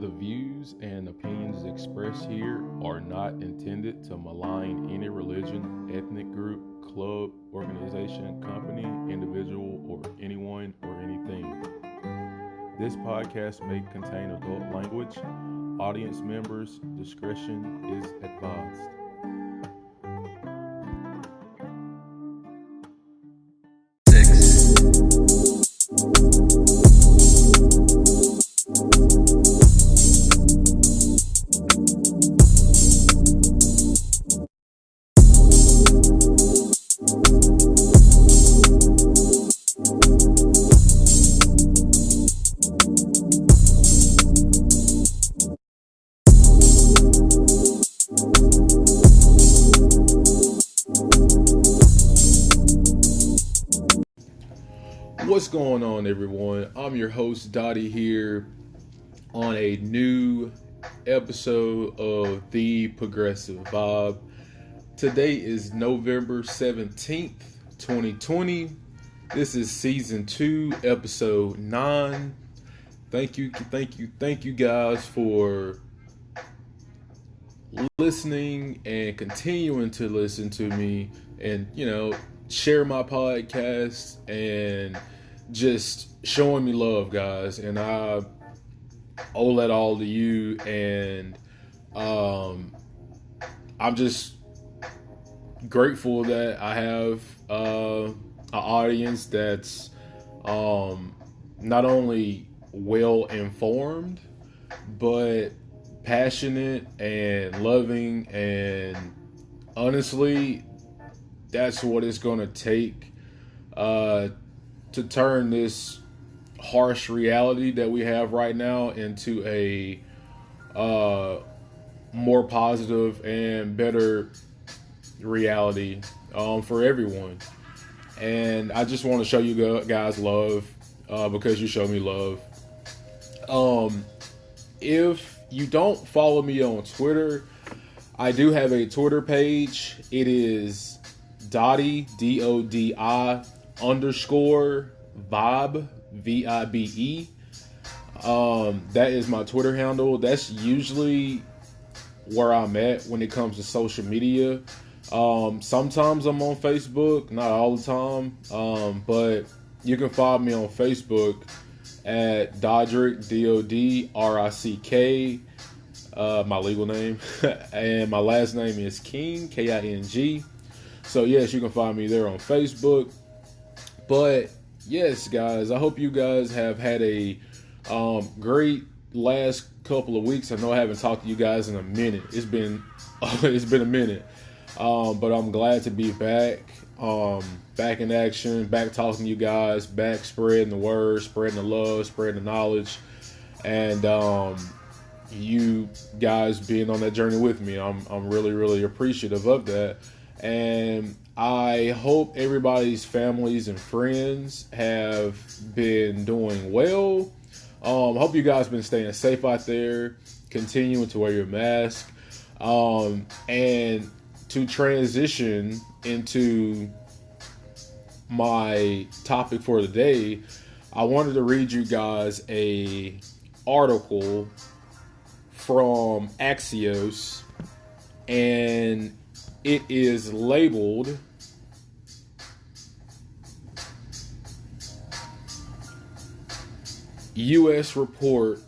The views and opinions expressed here are not intended to malign any religion, ethnic group, club, organization, company, individual, or anyone or anything. This podcast may contain adult language. Audience members' discretion is advised. What's going on, everyone? I'm your host, Dottie, here on a new episode of The Progressive Vibe. Today is November 17th, 2020. This is season 2, episode 9. Thank you guys for listening and continuing to listen to me and, share my podcast and just showing me love, guys. And I owe that all to you. And I'm just grateful that I have an audience that's not only well informed, but passionate and loving. And honestly, that's what it's going to take to turn this harsh reality that we have right now into a more positive and better reality for everyone. And I just want to show you guys love because you show me love. If you don't follow me on Twitter, I do have a Twitter page. It is Dottie, DODI _ Vibe, VIBE. That is my Twitter handle. That's usually where I'm at when it comes to social media. Sometimes I'm on Facebook, not all the time. But you can find me on Facebook at Dodrick, DODRICK, my legal name. And my last name is King, KING. So yes, you can find me there on Facebook. But yes, guys, I hope you guys have had a great last couple of weeks. I know I haven't talked to you guys in a minute. It's been a minute. But I'm glad to be back. Back in action, back talking to you guys, back spreading the word, spreading the love, spreading the knowledge, and you guys being on that journey with me. I'm really, really appreciative of that. And I hope everybody's families and friends have been doing well. Hope you guys been staying safe out there, continuing to wear your mask. And to transition into my topic for the day, I wanted to read you guys a article from Axios, and it is labeled U.S. report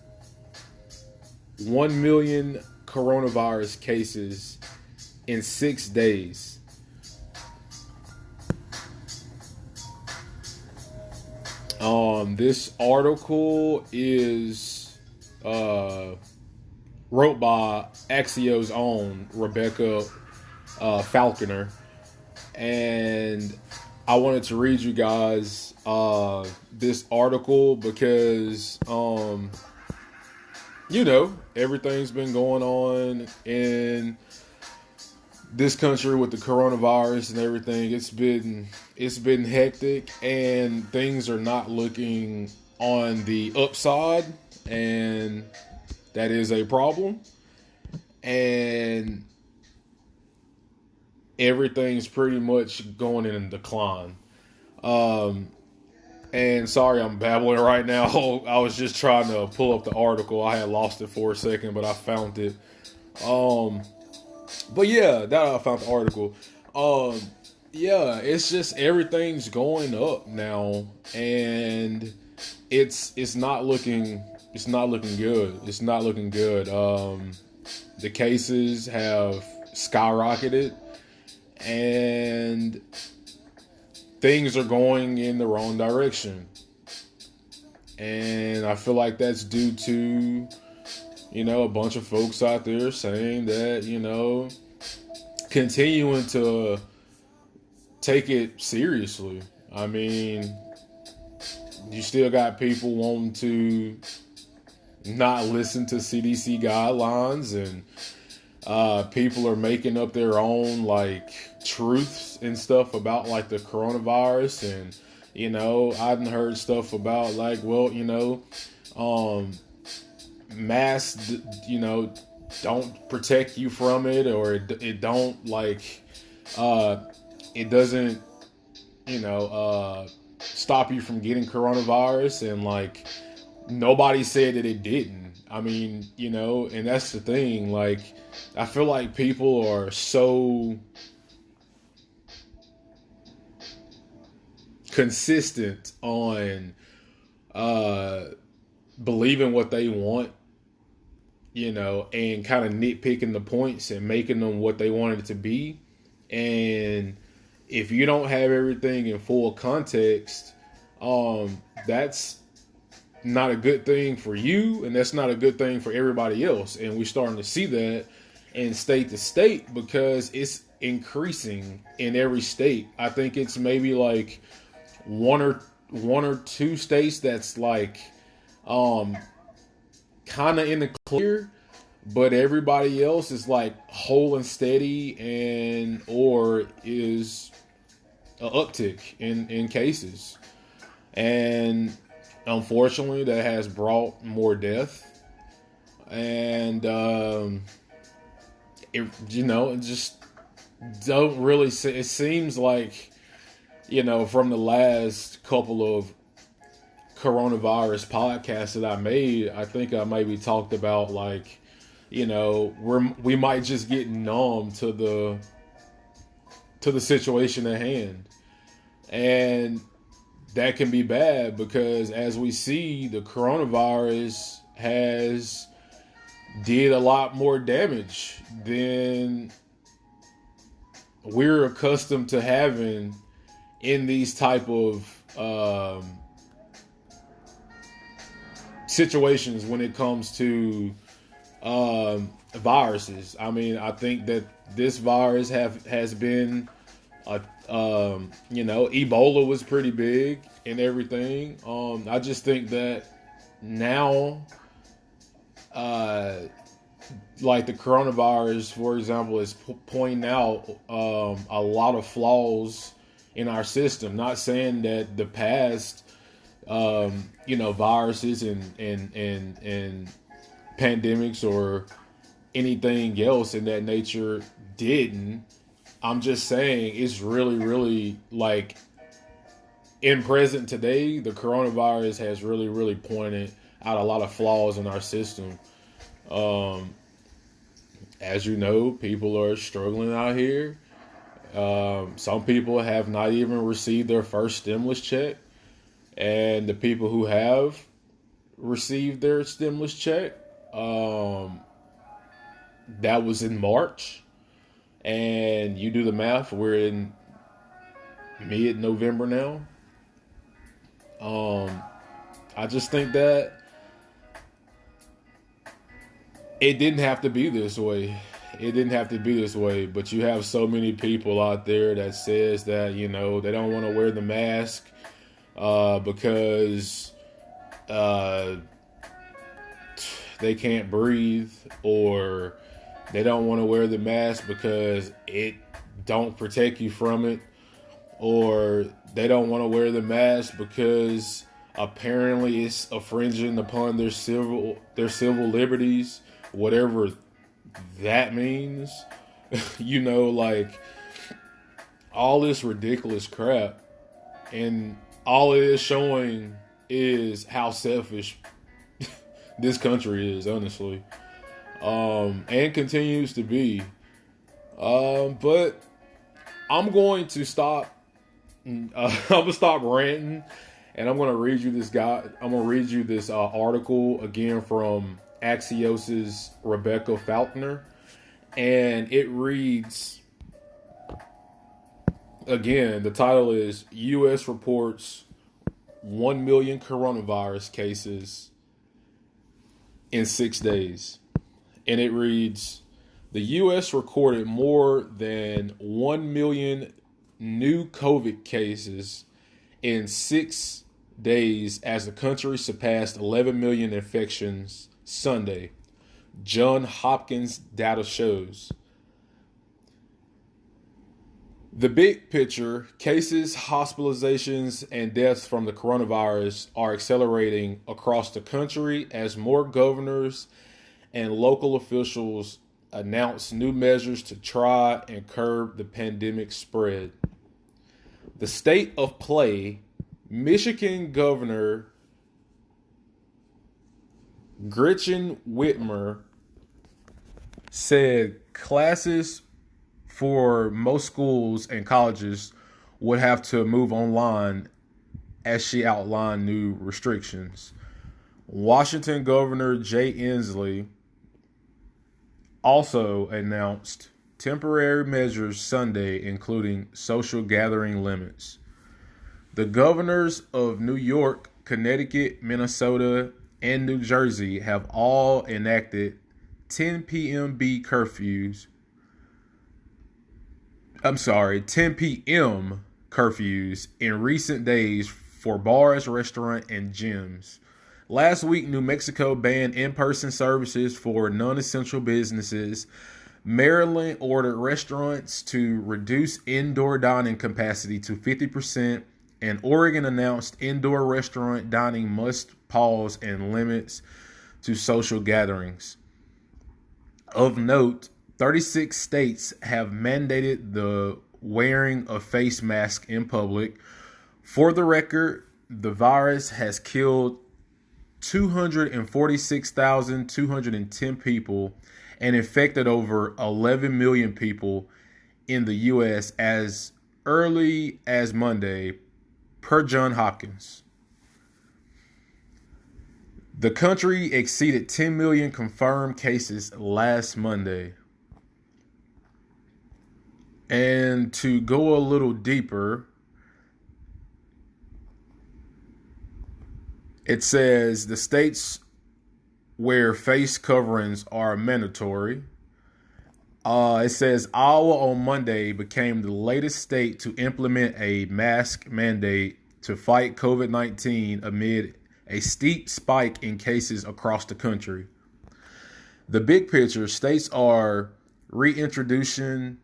1 million coronavirus cases in 6 days. This article is wrote by Axios' own Rebecca Falconer, and I wanted to read you guys this article because everything's been going on in this country with the coronavirus and everything. It's been hectic, and things are not looking on the upside, and that is a problem. And everything's pretty much going in decline. And sorry, I'm babbling right now. I was just trying to pull up the article. I had lost it for a second, but I found it. But yeah, that I found the article. Yeah, it's just everything's going up now, and it's not looking good. It's not looking good. The cases have skyrocketed, and things are going in the wrong direction. And I feel like that's due to, a bunch of folks out there saying that, continuing to take it seriously. I mean, you still got people wanting to not listen to CDC guidelines, and people are making up their own truths and stuff about the coronavirus. And I've heard stuff about masks don't protect you from it, or it don't it doesn't stop you from getting coronavirus. And nobody said that it didn't. I mean, and that's the thing. I feel like people are so consistent on believing what they want, and kind of nitpicking the points and making them what they wanted it to be. And if you don't have everything in full context, that's not a good thing for you, and that's not a good thing for everybody else. And we're starting to see that in state to state, because it's increasing in every state. I think it's maybe one or two states that's kind of in the clear, but everybody else is whole and steady, and or is an uptick in cases. And unfortunately, that has brought more death. And it just don't really. It seems from the last couple of coronavirus podcasts that I made, I think I maybe talked about we might just get numb to the situation at hand. And that can be bad, because as we see, the coronavirus has did a lot more damage than we're accustomed to having in these type of situations when it comes to viruses. I mean, I think that this virus has been Ebola was pretty big and everything. I just think that now the coronavirus, for example, is pointing out a lot of flaws in our system. Not saying that the past viruses and pandemics or anything else in that nature didn't. I'm just saying it's really, really in present today, the coronavirus has really, really pointed out a lot of flaws in our system. As you know, people are struggling out here. Some people have not even received their first stimulus check. And the people who have received their stimulus check, that was in March. And you do the math, we're in mid-November now. I just think that it didn't have to be this way. It didn't have to be this way, but you have so many people out there that says that, they don't want to wear the mask because they can't breathe, or they don't want to wear the mask because it don't protect you from it, or they don't want to wear the mask because apparently it's infringing upon their civil liberties, whatever that means. All this ridiculous crap. And all it is showing is how selfish this country is, honestly, and continues to be. But I'm going to stop. I'm gonna stop ranting, and I'm gonna read you this article again from Axios's Rebecca Faulkner, and it reads again. The title is U.S. reports 1 million coronavirus cases in 6 days, and it reads: the U.S. recorded more than 1 million new COVID cases in 6 days as the country surpassed 11 million infections Sunday, Johns Hopkins data shows. The big picture: cases, hospitalizations, and deaths from the coronavirus are accelerating across the country as more governors and local officials announce new measures to try and curb the pandemic spread. The state of play: Michigan Governor Gretchen Whitmer said classes for most schools and colleges would have to move online as she outlined new restrictions. Washington Governor Jay Inslee also announced temporary measures Sunday, including social gathering limits. The governors of New York, Connecticut, Minnesota, and New Jersey have all enacted 10 p.m. curfews in recent days for bars, restaurants, and gyms. Last week, New Mexico banned in-person services for non-essential businesses. Maryland ordered restaurants to reduce indoor dining capacity to 50%, and Oregon announced indoor restaurant dining must pause and limits to social gatherings. Of note, 36 states have mandated the wearing of face masks in public. For the record, the virus has killed 246,210 people and infected over 11 million people in the U.S. as early as Monday, per Johns Hopkins. The country exceeded 10 million confirmed cases last Monday. And to go a little deeper, it says the states where face coverings are mandatory. It says Iowa on Monday became the latest state to implement a mask mandate to fight COVID-19 amid a steep spike in cases across the country. The big picture: states are reintroducing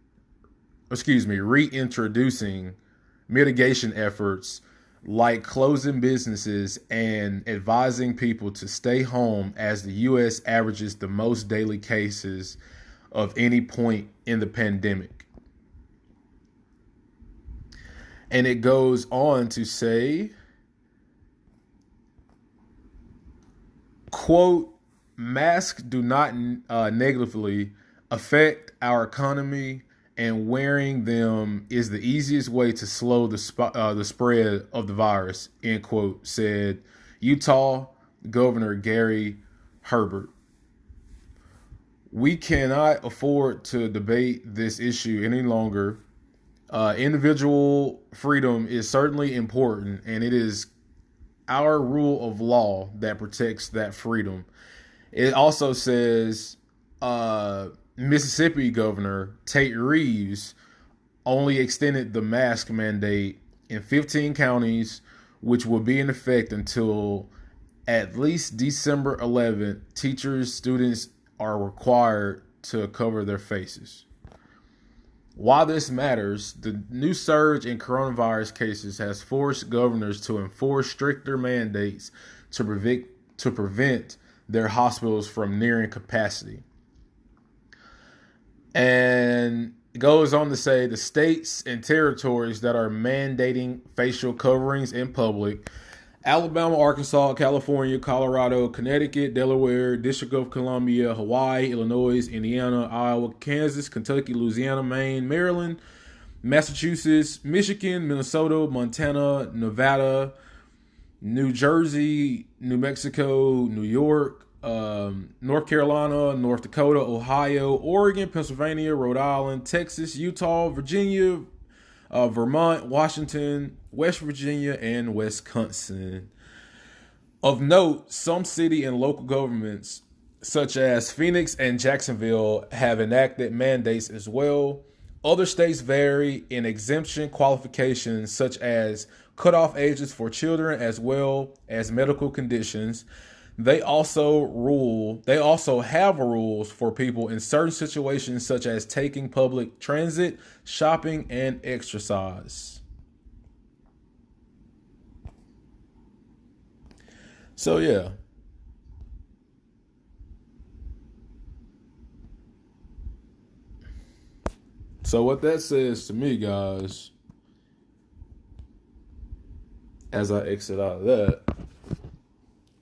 mitigation efforts like closing businesses and advising people to stay home as the U.S. averages the most daily cases of any point in the pandemic. And it goes on to say, quote, masks do not negatively affect our economy, and wearing them is the easiest way to slow the spread of the virus, end quote, said Utah Governor Gary Herbert. We cannot afford to debate this issue any longer. Individual freedom is certainly important, and it is our rule of law that protects that freedom. It also says Mississippi Governor Tate Reeves only extended the mask mandate in 15 counties, which will be in effect until at least December 11th. Teachers, students are required to cover their faces. While this matters, the new surge in coronavirus cases has forced governors to enforce stricter mandates to prevent their hospitals from nearing capacity. And It goes on to say the states and territories that are mandating facial coverings in public: Alabama, Arkansas, California, Colorado, Connecticut, Delaware, District of Columbia, Hawaii, Illinois, Indiana, Iowa, Kansas, Kentucky, Louisiana, Maine, Maryland, Massachusetts, Michigan, Minnesota, Montana, Nevada, New Jersey, New Mexico, New York, North Carolina, North Dakota, Ohio, Oregon, Pennsylvania, Rhode Island, Texas, Utah, Virginia, Vermont, Washington, West Virginia, and Wisconsin. Of note, some city and local governments, such as Phoenix and Jacksonville, have enacted mandates as well. Other states vary in exemption qualifications, such as cutoff ages for children as well as medical conditions. They also have rules for people in certain situations, such as taking public transit, shopping, and exercise. So yeah. So what that says to me, guys, as I exit out of that,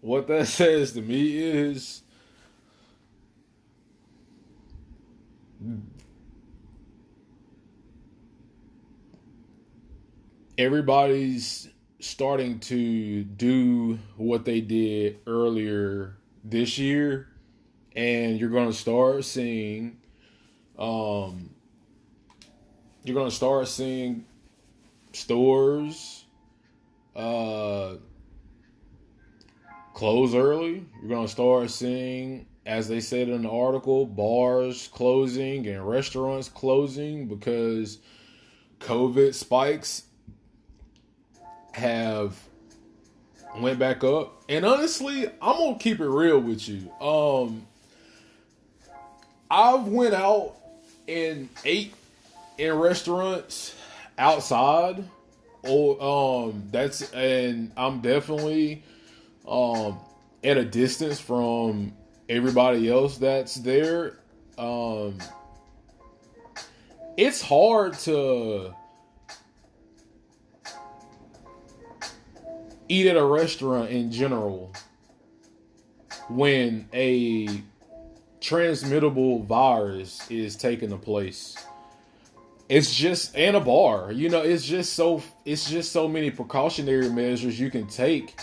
what that says to me is everybody's starting to do what they did earlier this year, and you're going to start seeing stores close early. You're going to start seeing, as they said in the article, bars closing and restaurants closing because COVID spikes have went back up. And honestly, I'm going to keep it real with you. I've went out and ate in restaurants outside. And I'm definitely at a distance from everybody else that's there. It's hard to eat at a restaurant in general when a transmittable virus is taking the place. It's just, and a bar, it's just so many precautionary measures you can take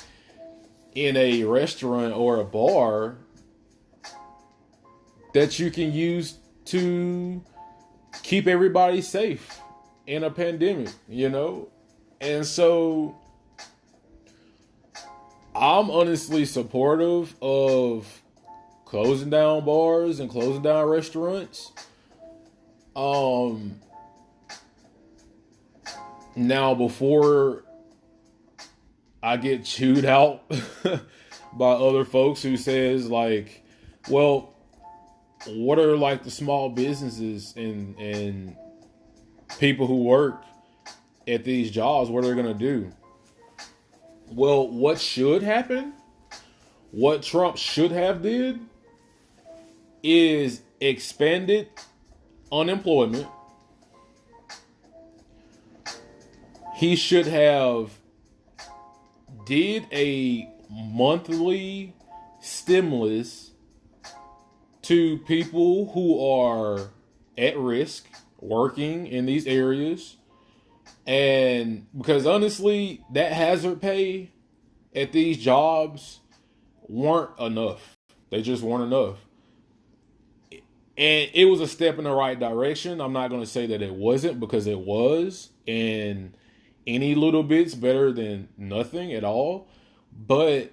in a restaurant or a bar that you can use to keep everybody safe in a pandemic, And so I'm honestly supportive of closing down bars and closing down restaurants. Now, before I get chewed out by other folks who says like, well, what are like the small businesses and people who work at these jobs, what are they going to do? Well, what should happen, what Trump should have did is expanded unemployment. He should have did a monthly stimulus to people who are at risk working in these areas. And because honestly, that hazard pay at these jobs weren't enough. They just weren't enough. And it was a step in the right direction. I'm not going to say that it wasn't, because it was. And any little bit's better than nothing at all. But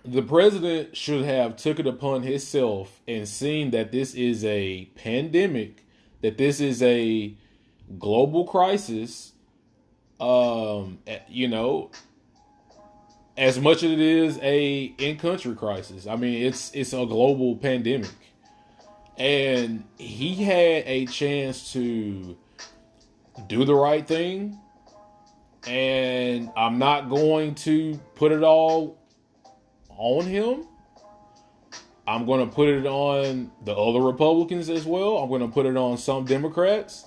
the president should have took it upon himself and seen that this is a pandemic, that this is a global crisis, as much as it is a in-country crisis. I mean, it's a global pandemic. And he had a chance to do the right thing. And I'm not going to put it all on him. I'm going to put it on the other Republicans as well. I'm going to put it on some Democrats.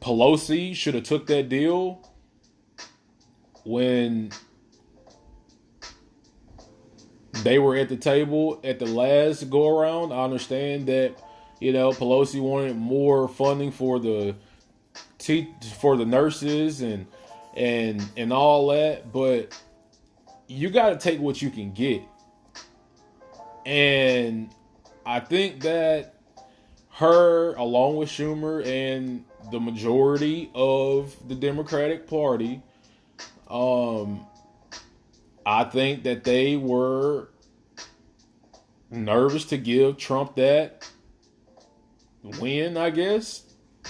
Pelosi should have took that deal when they were at the table at the last go around. I understand that, Pelosi wanted more funding for the nurses and all that, but you got to take what you can get. And I think that her, along with Schumer and the majority of the Democratic Party, I think that they were nervous to give Trump that win, I guess,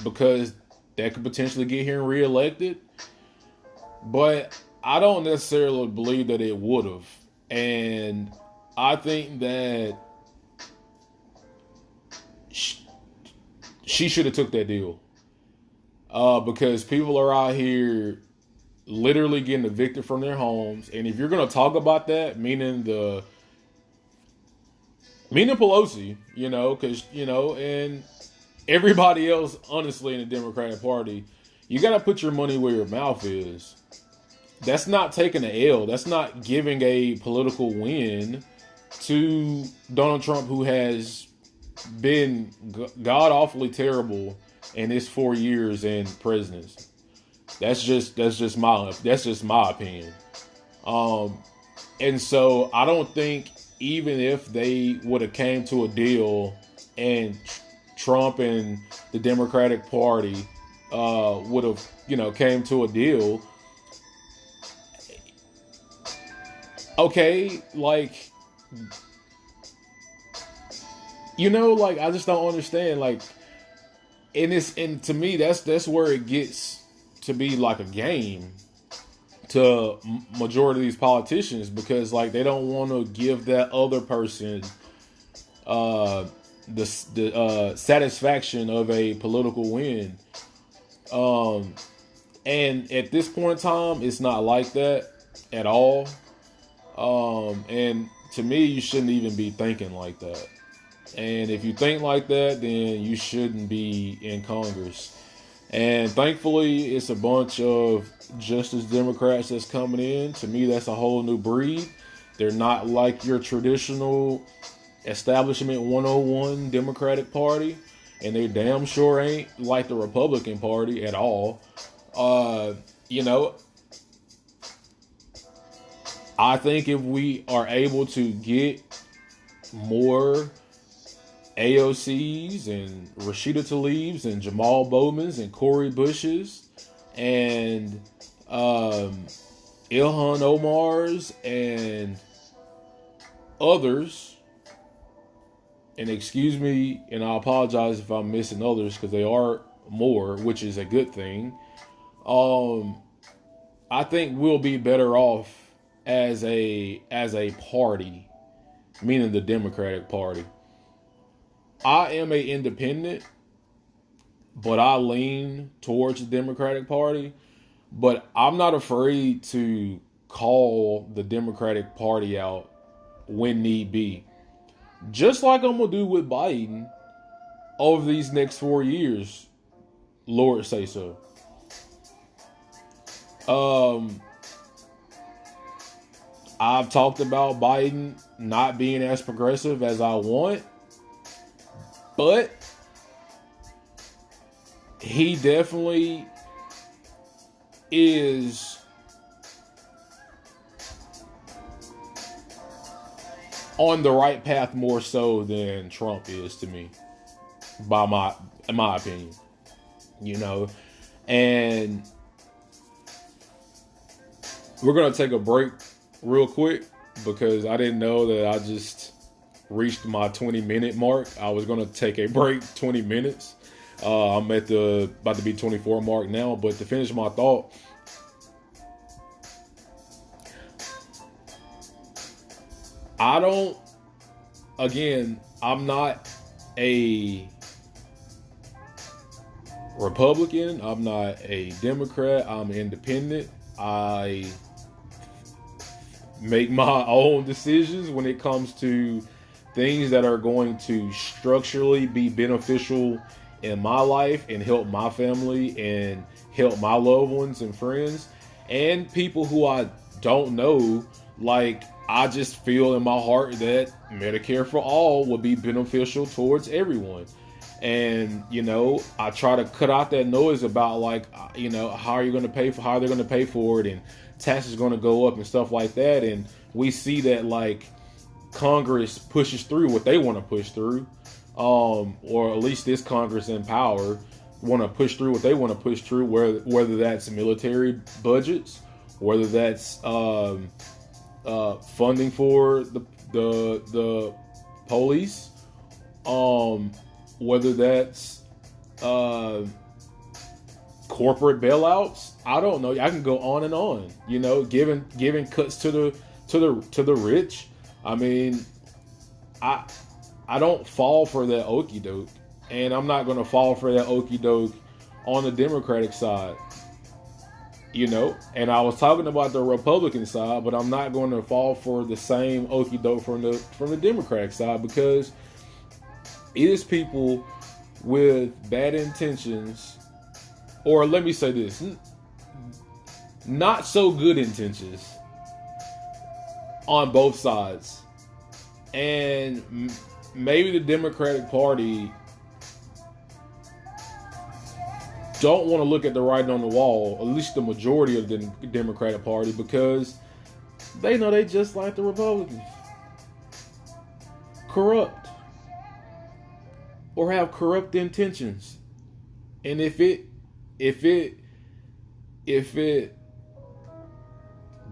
because that could potentially get him reelected. But I don't necessarily believe that it would have. And I think that she should have took that deal. Because people are out here literally getting evicted from their homes. And if you're going to talk about that, meaning Pelosi, because, and everybody else, honestly, in the Democratic Party, you got to put your money where your mouth is. That's not taking an L. That's not giving a political win to Donald Trump, who has been god-awfully terrible in his 4 years in presidency. That's just my opinion. And so I don't think, even if they would have came to a deal and Trump and the Democratic Party would have, came to a deal, okay, like, I just don't understand, and to me, that's where it gets to be like a game to majority of these politicians, because they don't want to give that other person the satisfaction of a political win. And at this point in time, it's not like that at all. And to me, you shouldn't even be thinking like that. And if you think like that, then you shouldn't be in Congress. And thankfully, it's a bunch of Justice Democrats that's coming in. To me, that's a whole new breed. They're not like your traditional establishment 101 Democratic Party. And they damn sure ain't like the Republican Party at all. I think if we are able to get more AOCs and Rashida Tlaibs and Jamal Bowmans and Cori Bushes and Ilhan Omars and others, and excuse me, and I apologize if I'm missing others, because they are more, which is a good thing. I think we'll be better off as a party, meaning the Democratic Party. I am an independent, but I lean towards the Democratic Party. But I'm not afraid to call the Democratic Party out when need be. Just like I'm going to do with Biden over these next 4 years, Lord say so. I've talked about Biden not being as progressive as I want, but he definitely is on the right path more so than Trump is, to me, in my opinion. And we're going to take a break real quick, because I didn't know that I just reached my 20-minute mark. I was going to take a break 20 minutes. I'm at the about to be 24 mark now, but to finish my thought, I'm not a Republican. I'm not a Democrat. I'm independent. I make my own decisions when it comes to things that are going to structurally be beneficial in my life and help my family and help my loved ones and friends and people who I don't know. Like, I just feel in my heart that Medicare for all would be beneficial towards everyone. And, I try to cut out that noise about, like, how are you going to pay for, how they're going to pay for it, and taxes going to go up and stuff like that. And we see that, like, Congress pushes through what they want to push through, or at least this Congress in power want to push through what they want to push through, whether that's military budgets, whether that's funding for the police, whether that's corporate bailouts. I don't know. I can go on and on. Giving cuts to the rich. I mean, I don't fall for that okie doke, and I'm not going to fall for that okie doke on the Democratic side. And I was talking about the Republican side, but I'm not going to fall for the same okie doke from the Democratic side, because it is people with bad intentions, or let me say this, not so good intentions on both sides. And maybe the Democratic Party don't want to look at the writing on the wall, at least the majority of the Democratic Party, because they know they just like the Republicans. Corrupt. Or have corrupt intentions. And if it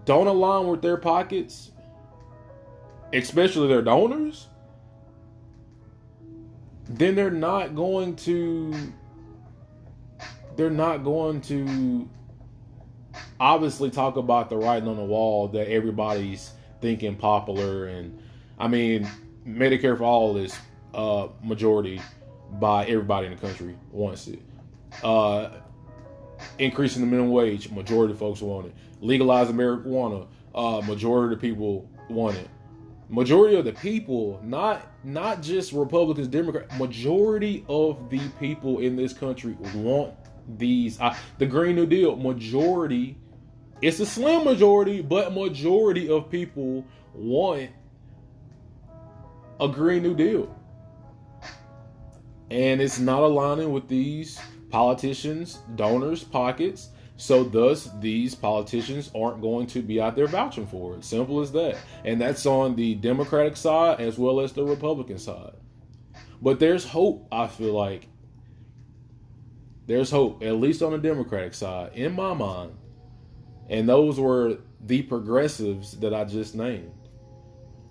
don't align with their pockets, especially their donors, then they're not going to obviously talk about the writing on the wall that everybody's thinking popular. And I mean, Medicare for all is majority by everybody in the country wants it. Increasing the minimum wage, majority of folks want it. Legalizing marijuana, majority of the people want it. Majority of the people, not just Republicans, Democrats, majority of the people in this country want these. The Green New Deal, majority, it's a slim majority, but majority of people want a Green New Deal. And it's not aligning with these politicians, donors' pockets. So thus, these politicians aren't going to be out there vouching for it. Simple as that. And that's on the Democratic side as well as the Republican side. But there's hope, I feel like. There's hope, at least on the Democratic side, in my mind. And those were the progressives that I just named.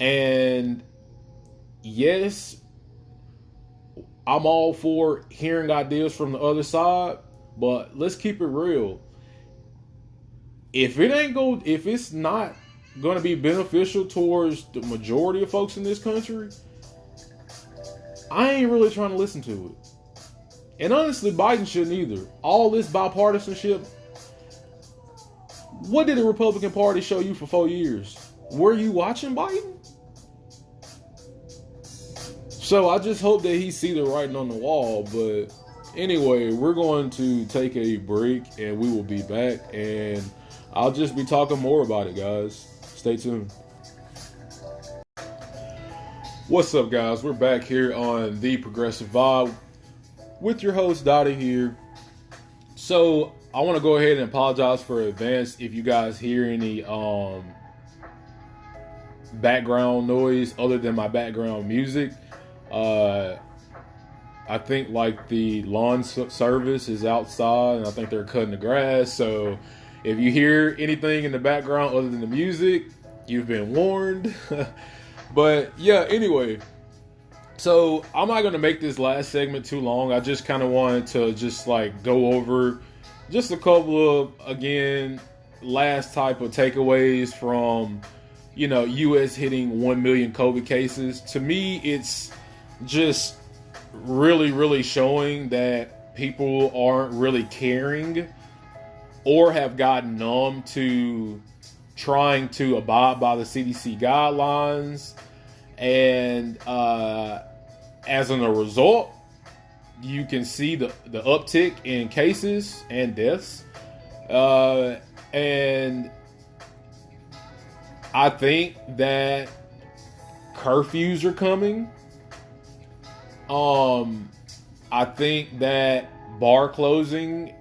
And yes, I'm all for hearing ideas from the other side, but let's keep it real. If it's not going to be beneficial towards the majority of folks in this country, I ain't really trying to listen to it. And honestly, Biden shouldn't either. All this bipartisanship, what did the Republican Party show you for 4 years? Were you watching Biden? So I just hope that he see the writing on the wall. But anyway, we're going to take a break and we will be back. And I'll just be talking more about it, guys. Stay tuned. What's up, guys? We're back here on The Progressive Vibe with your host, Dottie here. So I want to go ahead and apologize for advance if you guys hear any background noise other than my background music. I think like the lawn service is outside and I think they're cutting the grass. So if you hear anything in the background other than the music, you've been warned. But yeah, anyway, so I'm not going to make this last segment too long. I just kind of wanted to just like go over just a couple of, again, last type of takeaways from, U.S. hitting 1 million COVID cases. To me, it's just really, really showing that people aren't really caring or have gotten numb to trying to abide by the CDC guidelines. And as a result, you can see the uptick in cases and deaths. And I think that curfews are coming. I think that bar closings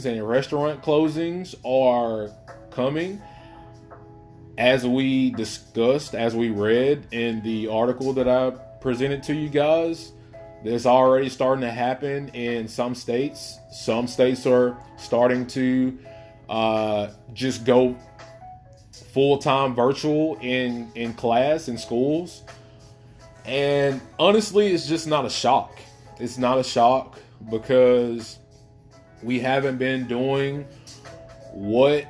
and restaurant closings are coming. As we discussed, as we read in the article that I presented to you guys, there's already starting to happen in some states. Some states are starting to just go full-time virtual in class, in schools. And honestly, it's just not a shock. It's not a shock because we haven't been doing what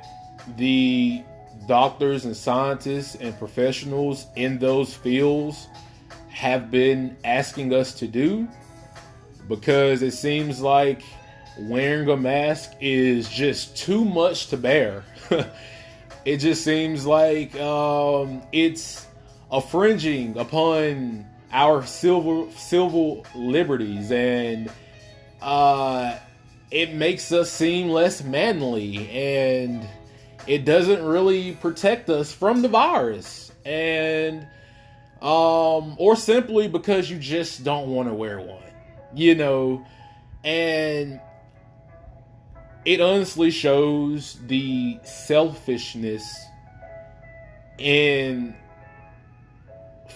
the doctors and scientists and professionals in those fields have been asking us to do, because it seems like wearing a mask is just too much to bear. It just seems like it's infringing upon our civil liberties, and it makes us seem less manly, and it doesn't really protect us from the virus, and or simply because you just don't want to wear one, and it honestly shows the selfishness in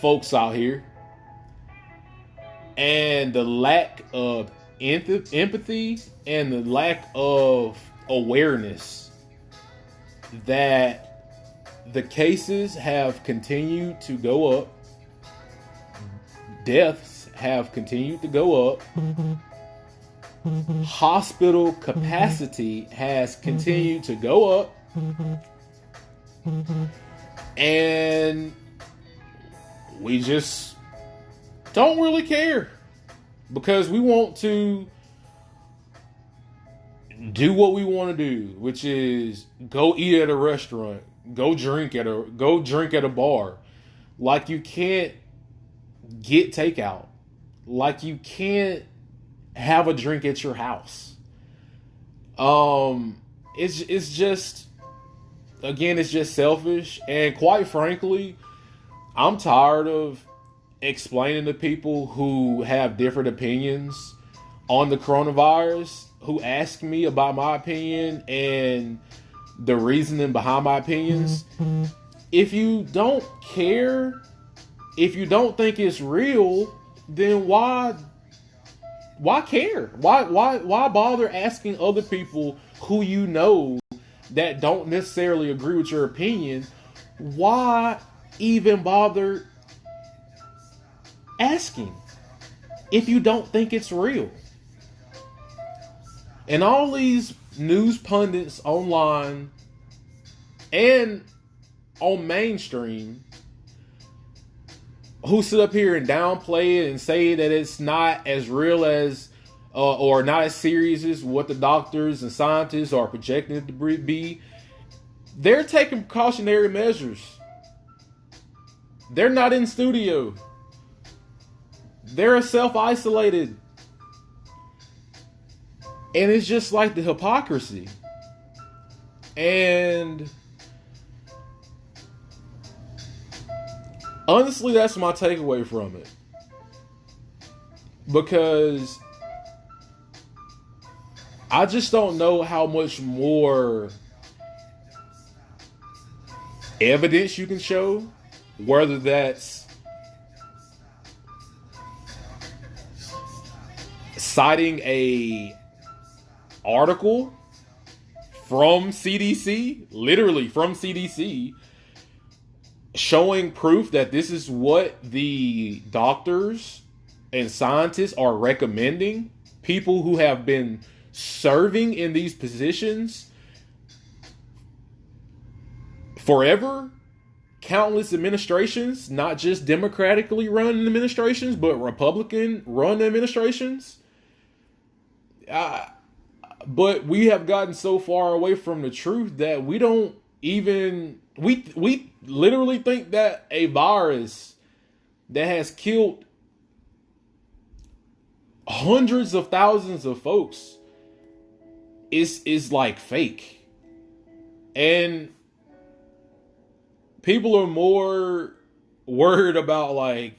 folks out here, and the lack of empathy and the lack of awareness that the cases have continued to go up, deaths have continued to go up, hospital capacity has continued to go up, and we just don't really care because we want to do what we want to do, which is go eat at a restaurant, go drink at a bar. Like you can't get takeout. Like you can't have a drink at your house. It's just, again, it's just selfish, and quite frankly, I'm tired of explaining to people who have different opinions on the coronavirus, who ask me about my opinion and the reasoning behind my opinions. If you don't care, if you don't think it's real, then why care? Why bother asking other people who you know that don't necessarily agree with your opinion? Why even bother asking if you don't think it's real? And all these news pundits online and on mainstream who sit up here and downplay it and say that it's not as real as or not as serious as what the doctors and scientists are projecting it to be, they're taking precautionary measures. They're not in studio. They're self-isolated. And it's just like the hypocrisy. And honestly, that's my takeaway from it. Because I just don't know how much more evidence you can show, whether that's citing a article from CDC, literally from CDC, showing proof that this is what the doctors and scientists are recommending. People who have been serving in these positions forever, countless administrations, not just democratically run administrations, but Republican run administrations. But we have gotten so far away from the truth that we don't even we literally think that a virus that has killed hundreds of thousands of folks is like fake. And people are more worried about like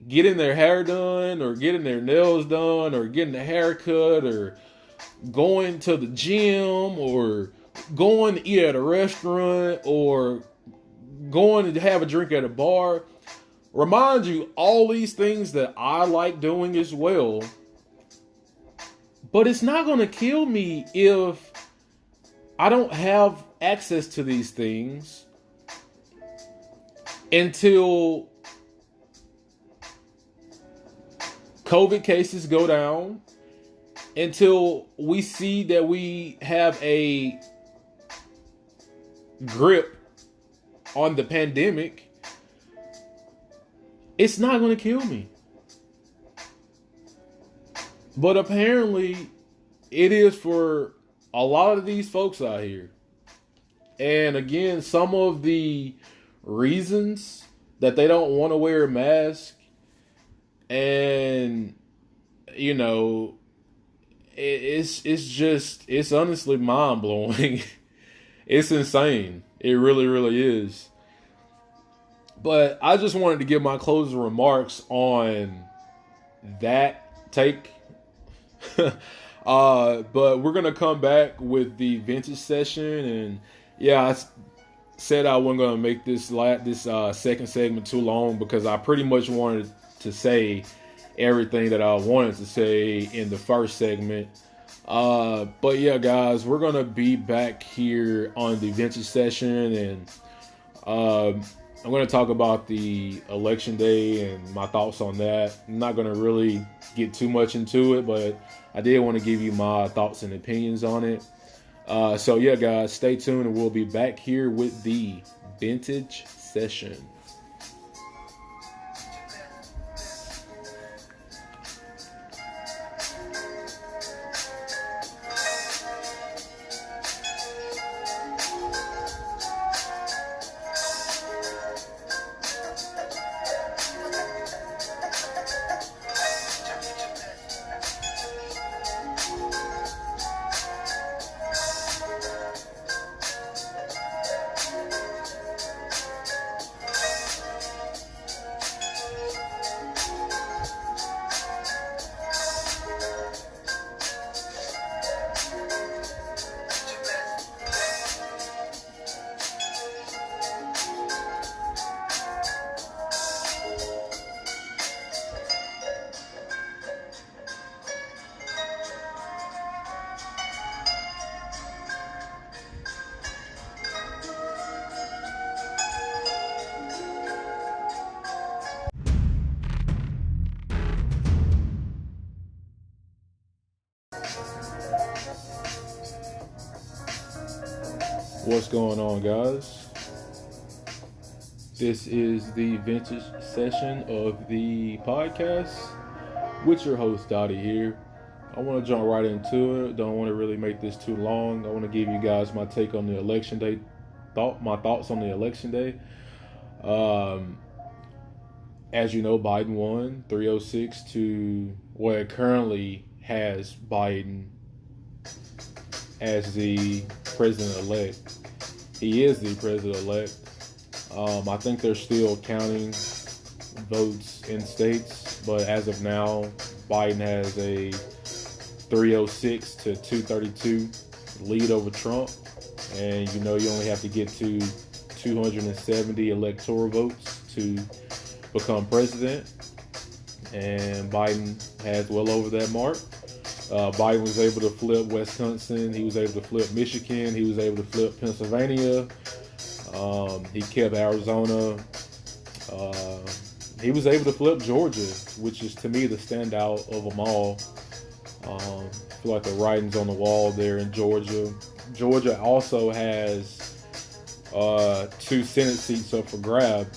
getting their hair done or getting their nails done or getting a haircut or going to the gym or going to eat at a restaurant or going to have a drink at a bar. Remind you, all these things that I like doing as well, but it's not going to kill me if I don't have access to these things until COVID cases go down, until we see that we have a grip on the pandemic. It's not going to kill me. But apparently it is for a lot of these folks out here. And again, some of the reasons that they don't want to wear a mask, and you know, it's honestly mind blowing. It's insane. It really, really is. But I just wanted to give my closing remarks on that take. But we're going to come back with the VENTage session. And yeah, I said I wasn't going to make this second segment too long because I pretty much wanted to say everything that I wanted to say in the first segment. But yeah, guys, we're going to be back here on the VENTage session. And I'm going to talk about the election day and my thoughts on that. I'm not going to really get too much into it, but I did want to give you my thoughts and opinions on it. So yeah, guys, stay tuned and we'll be back here with the VENTage session. What's going on, guys? This is the VENTage session of the podcast with your host, Dottie here. I want to jump right into it. Don't want to really make this too long. I want to give you guys my take on the election day, my thoughts on the election day. As you know, Biden won 306 to what currently has Biden as the president-elect. He is the president-elect. I think they're still counting votes in states, but as of now, Biden has a 306 to 232 lead over Trump. And you know you only have to get to 270 electoral votes to become president. And Biden has well over that mark. Biden was able to flip Wisconsin. He was able to flip Michigan. He was able to flip Pennsylvania. He kept Arizona. He was able to flip Georgia, which is to me the standout of them all. I feel like the writing's on the wall there in Georgia. Georgia also has 2 Senate seats up for grab.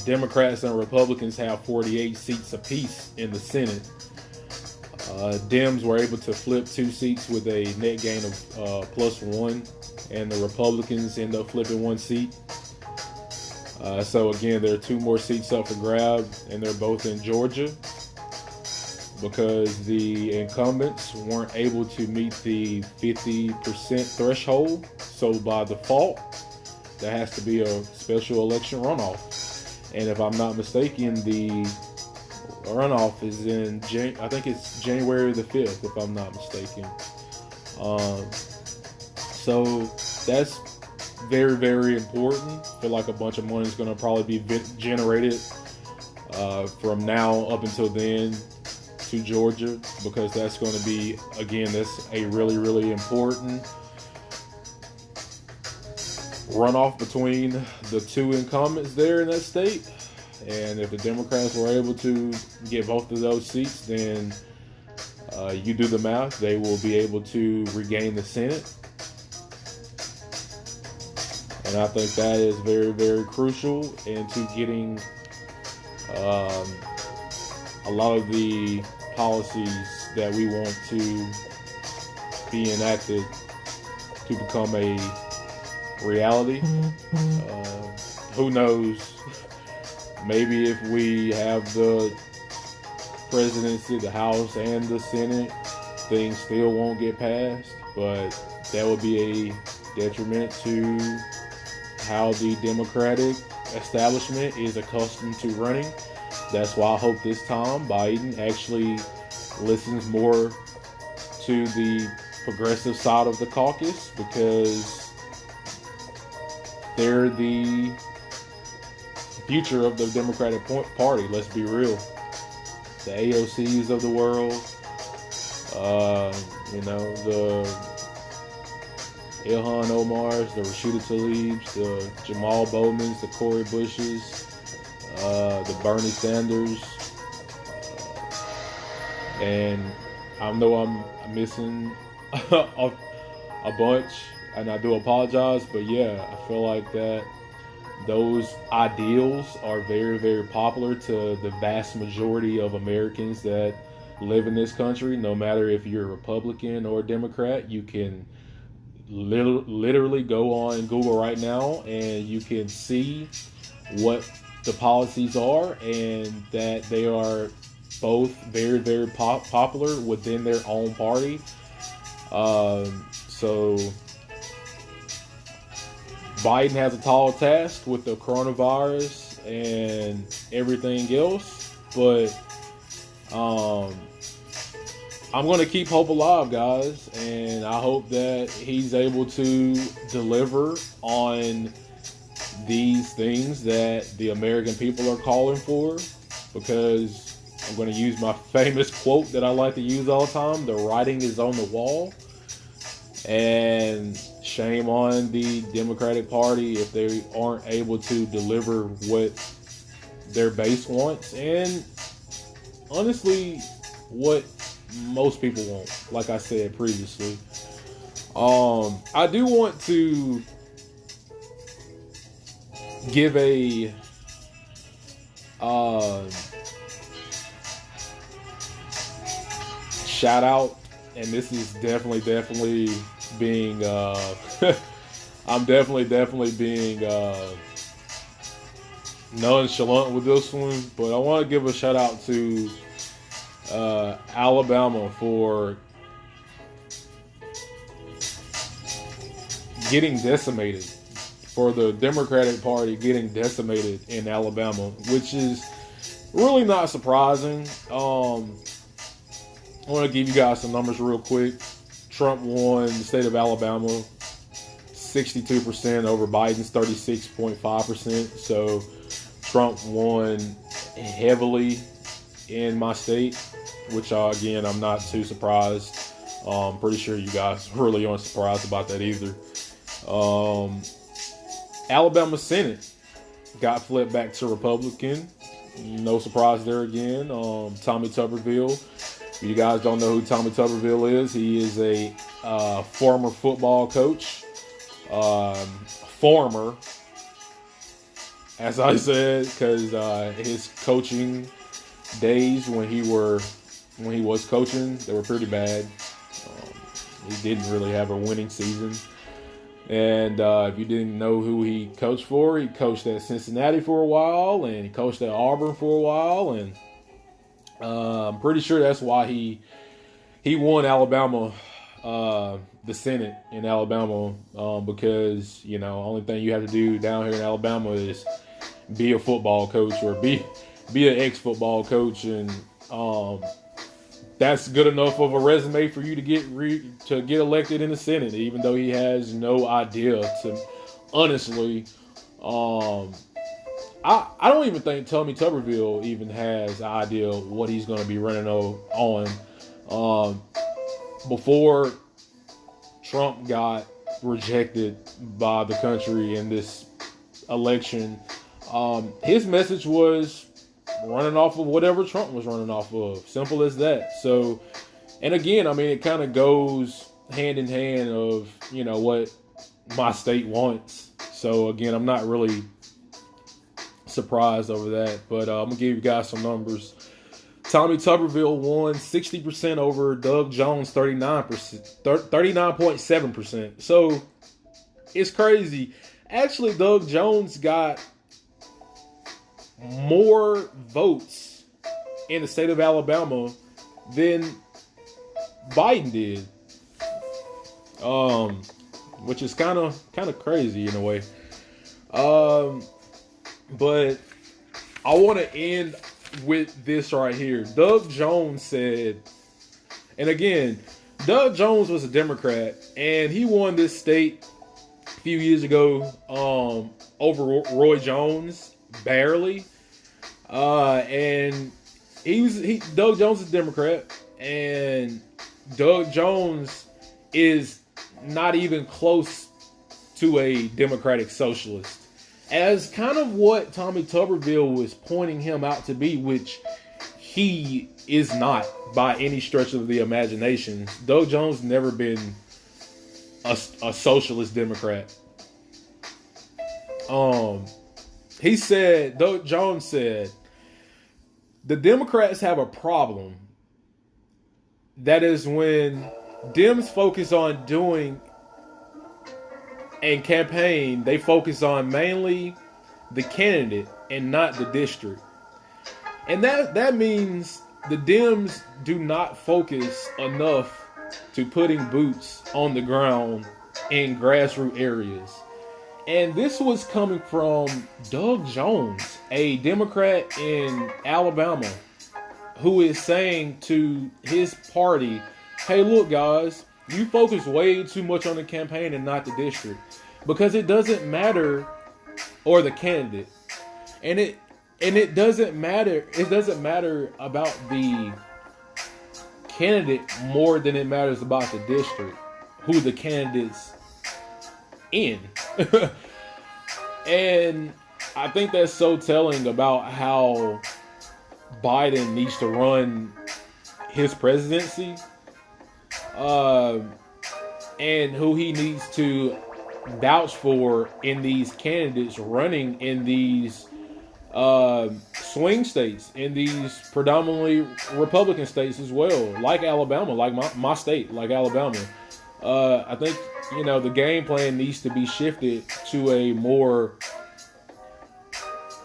Democrats and Republicans have 48 seats apiece in the Senate. Dems were able to flip 2 seats with a net gain of +1. and the Republicans end up flipping one seat. So again, there are 2 more seats up for grab, and they're both in Georgia because the incumbents weren't able to meet the 50% threshold. So by default, there has to be a special election runoff. And if I'm not mistaken, the runoff is in, I think it's January the 5th, if I'm not mistaken. So that's very, very important. I feel like a bunch of money is going to probably be generated from now up until then to Georgia, because that's going to be, again, that's a really, really important runoff between the 2 incumbents there in that state. And if the Democrats were able to get both of those seats, then you do the math, they will be able to regain the Senate. And I think that is very, very crucial into getting a lot of the policies that we want to be enacted to become a reality. Who knows? Maybe if we have the presidency, the House, and the Senate, things still won't get passed. But that would be a detriment to how the Democratic establishment is accustomed to running. That's why I hope this time Biden actually listens more to the progressive side of the caucus, because they're the future of the Democratic Party. Let's be real. The AOCs of the world, the Ilhan Omars, the Rashida Tlaibs, the Jamal Bowmans, the Cori Bushes, the Bernie Sanders, and I know I'm missing a bunch, and I do apologize, but yeah, I feel like that those ideals are very, very popular to the vast majority of Americans that live in this country. No matter if you're a Republican or a Democrat, you can literally go on Google right now and you can see what the policies are, and that they are both very, very popular within their own party. So Biden has a tall task with the coronavirus and everything else, but I'm going to keep hope alive, guys, and I hope that he's able to deliver on these things that the American people are calling for, because I'm going to use my famous quote that I like to use all the time: the writing is on the wall. And shame on the Democratic Party if they aren't able to deliver what their base wants, and honestly, what most people want, like I said previously. I do want to give a shout out, and this is definitely being I'm definitely being nonchalant with this one, but I want to give a shout out to Alabama for getting decimated, for the Democratic Party getting decimated in Alabama, which is really not surprising. I want to give you guys some numbers real quick. Trump won the state of Alabama 62% over Biden's 36.5%. So Trump won heavily in my state, which again, I'm not too surprised. Pretty sure you guys really aren't surprised about that either. Alabama Senate got flipped back to Republican. No surprise there again. Tommy Tuberville. If you guys don't know who Tommy Tuberville is, he is a former football coach. Former, as I said, because his coaching days when he was coaching, they were pretty bad. He didn't really have a winning season. And if you didn't know who he coached for, he coached at Cincinnati for a while, and he coached at Auburn for a while, and I'm pretty sure that's why he won Alabama, the Senate in Alabama, because only thing you have to do down here in Alabama is be a football coach or be an ex-football coach, and that's good enough of a resume for you to get elected in the Senate, even though he has no idea. Honestly, I don't even think Tommy Tuberville even has an idea what he's going to be running on. Before Trump got rejected by the country in this election, his message was running off of whatever Trump was running off of. Simple as that. So, and again, I mean, it kind of goes hand in hand of, what my state wants. So again, I'm not really surprised over that, but I'm going to give you guys some numbers. Tommy Tuberville won 60% over Doug Jones, 39.7%. So it's crazy. Actually, Doug Jones got more votes in the state of Alabama than Biden did, which is kind of crazy in a way. But I want to end with this right here. Doug Jones said, and again, Doug Jones was a Democrat, and he won this state a few years ago over Roy Jones, barely. And Doug Jones is a Democrat, and Doug Jones is not even close to a Democratic socialist, as kind of what Tommy Tuberville was pointing him out to be, which he is not by any stretch of the imagination. Doug Jones never been a socialist Democrat. Doug Jones said, the Democrats have a problem. That is when Dems focus on doing and campaign, they focus on mainly the candidate and not the district. And that means the Dems do not focus enough to putting boots on the ground in grassroots areas. And this was coming from Doug Jones, a Democrat in Alabama, who is saying to his party, hey, look, guys, you focus way too much on the campaign and not the district, because it doesn't matter, or the candidate. And it doesn't matter. It doesn't matter about the candidate more than it matters about the district, who the candidate's in. And I think that's so telling about how Biden needs to run his presidency, and who he needs to vouch for in these candidates running in these swing states, in these predominantly Republican states as well, like Alabama, like my state, like Alabama. I think, the game plan needs to be shifted to a more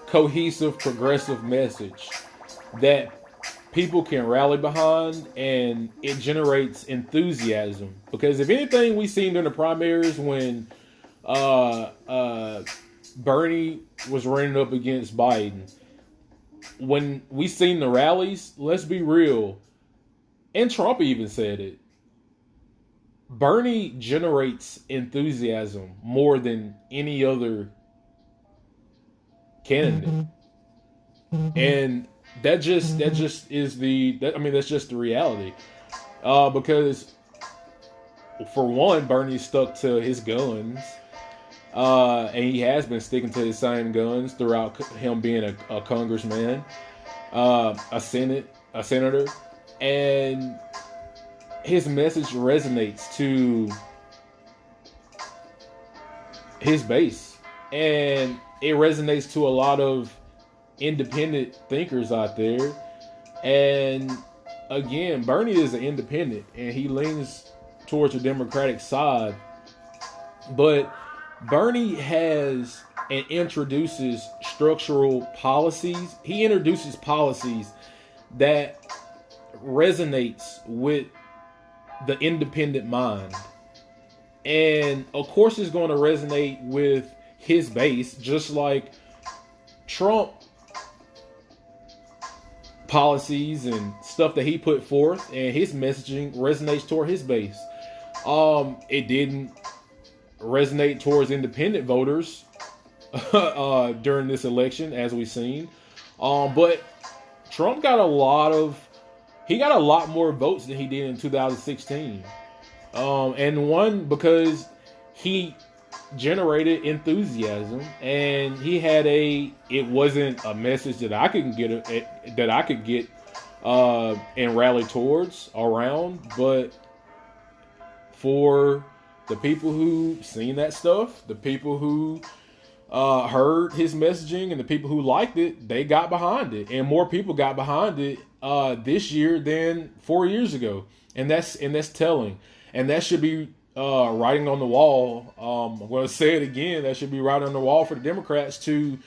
cohesive, progressive message that people can rally behind, and it generates enthusiasm. Because if anything we seen during the primaries when Bernie was running up against Biden, when we seen the rallies, let's be real, and Trump even said it, Bernie generates enthusiasm more than any other candidate. And that's just the reality. Because for one, Bernie stuck to his guns. And he has been sticking to his same guns throughout him being a congressman, a senator, and his message resonates to his base, and it resonates to a lot of independent thinkers out there. And again, Bernie is an independent, and he leans towards the Democratic side. But Bernie has and introduces structural policies. He introduces policies that resonates with the independent mind. And of course it's going to resonate with his base, just like Trump policies and stuff that he put forth and his messaging resonates toward his base. It didn't resonate towards independent voters during this election, as we've seen. But Trump got a lot more votes than he did in 2016. And one, because he generated enthusiasm and he had it wasn't a message that I could get and rally towards around, but for the people who seen that stuff, the people who heard his messaging, and the people who liked it, they got behind it, and more people got behind it this year than 4 years ago, and that's telling, and that should be writing on the wall. I'm going to say it again. That should be writing on the wall for the Democrats to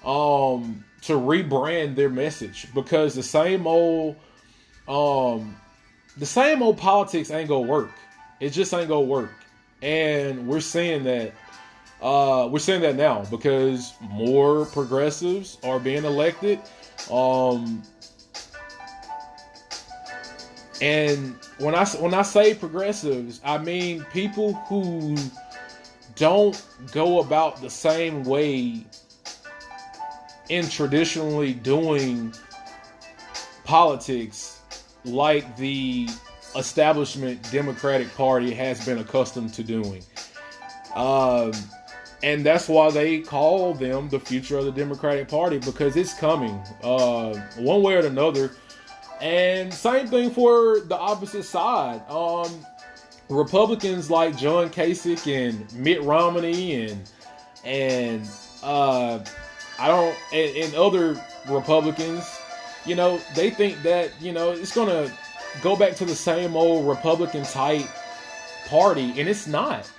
rebrand their message, because the same old politics ain't gonna work. It just ain't gonna work, and we're saying that. We're saying that now because more progressives are being elected. And when I say progressives, I mean people who don't go about the same way in traditionally doing politics like the establishment Democratic Party has been accustomed to doing. And that's why they call them the future of the Democratic Party, because it's coming one way or another. And same thing for the opposite side. Republicans like John Kasich and Mitt Romney and other Republicans, they think that, it's going to go back to the same old Republican type party, and it's not.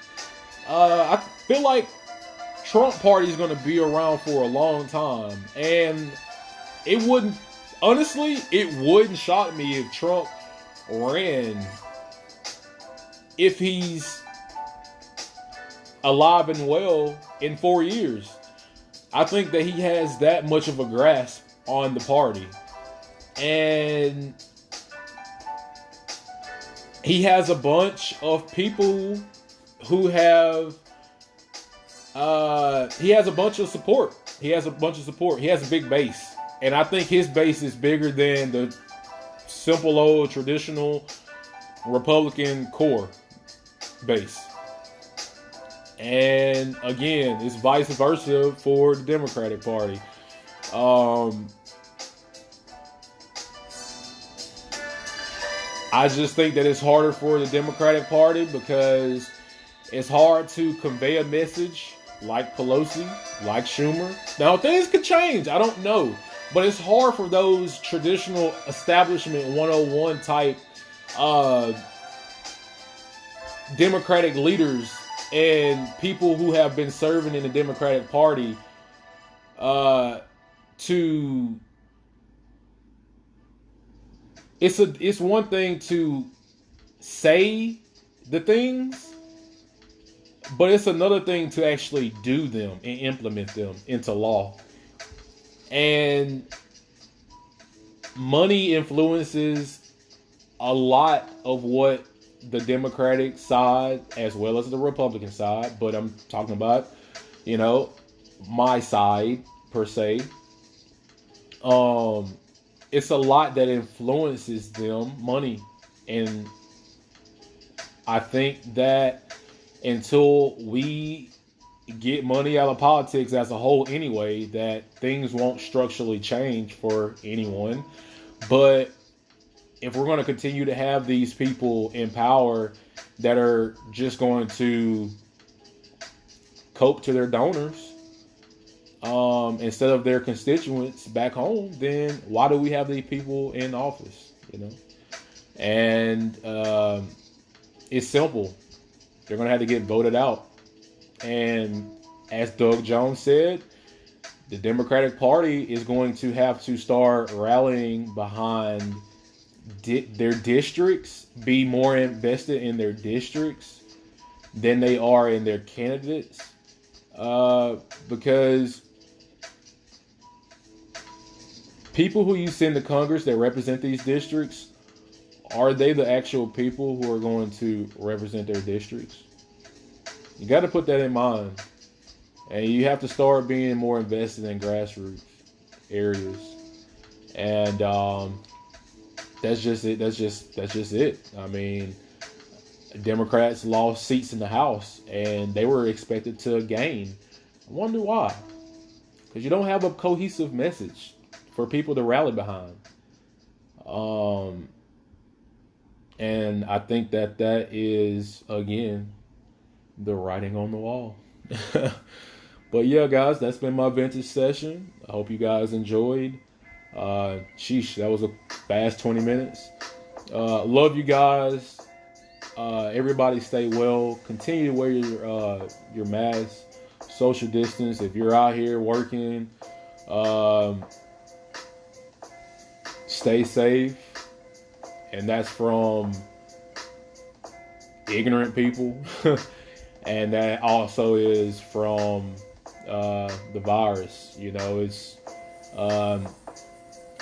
I feel like Trump party is going to be around for a long time, and it wouldn't shock me if Trump ran, if he's alive and well, in 4 years. I think that he has that much of a grasp on the party, and he has a bunch of people who have he has a bunch of support. He has a big base. And I think his base is bigger than the simple old traditional Republican core base. And again, it's vice versa for the Democratic Party. I just think that it's harder for the Democratic Party because it's hard to convey a message like Pelosi, like Schumer. Now, things could change. I don't know. But it's hard for those traditional establishment 101 type Democratic leaders and people who have been serving in the Democratic Party to... It's one thing to say the things, but it's another thing to actually do them and implement them into law. And money influences a lot of what the Democratic side as well as the Republican side, but I'm talking about, my side per se. It's a lot that influences them, money. And I think that until we get money out of politics as a whole anyway, that things won't structurally change for anyone. But if we're going to continue to have these people in power that are just going to cope to their donors instead of their constituents back home, then why do we have these people in office? And it's simple. They're going to have to get voted out. And as Doug Jones said, the Democratic Party is going to have to start rallying behind their districts, be more invested in their districts than they are in their candidates. Because people who you send to Congress that represent these districts, are they the actual people who are going to represent their districts? You got to put that in mind. And you have to start being more invested in grassroots areas. And that's just it. That's just it. I mean, Democrats lost seats in the House, and they were expected to gain. I wonder why. Because you don't have a cohesive message for people to rally behind. And I think that is, again, the writing on the wall. But yeah, guys, that's been my vintage session. I hope you guys enjoyed. Sheesh, that was a fast 20 minutes. Love you guys. Everybody stay well. Continue to wear your mask, social distance. If you're out here working, stay safe. And that's from ignorant people. And that also is from the virus. You know,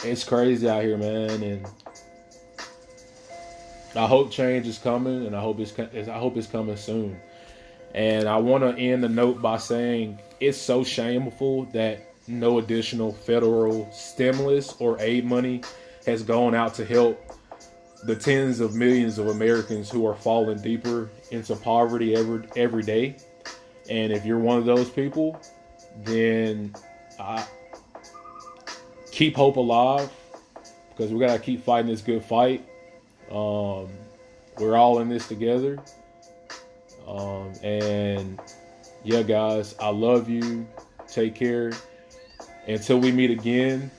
it's crazy out here, man, and I hope change is coming, and I hope it's coming soon. And I want to end the note by saying it's so shameful that no additional federal stimulus or aid money has gone out to help the tens of millions of Americans who are falling deeper into poverty every day. And if you're one of those people, then keep hope alive, because we gotta keep fighting this good fight. We're all in this together. And yeah, guys, I love you. Take care. Until we meet again,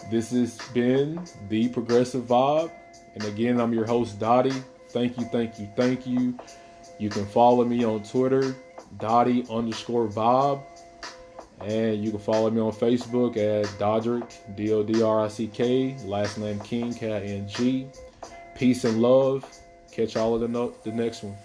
this has been The Progressive Vibe. And again, I'm your host, Dottie. Thank you. You can follow me on Twitter, Dottie_Vibe. And you can follow me on Facebook at Dodrick, Dodrick, last name King, King. Peace and love. Catch all of the next one.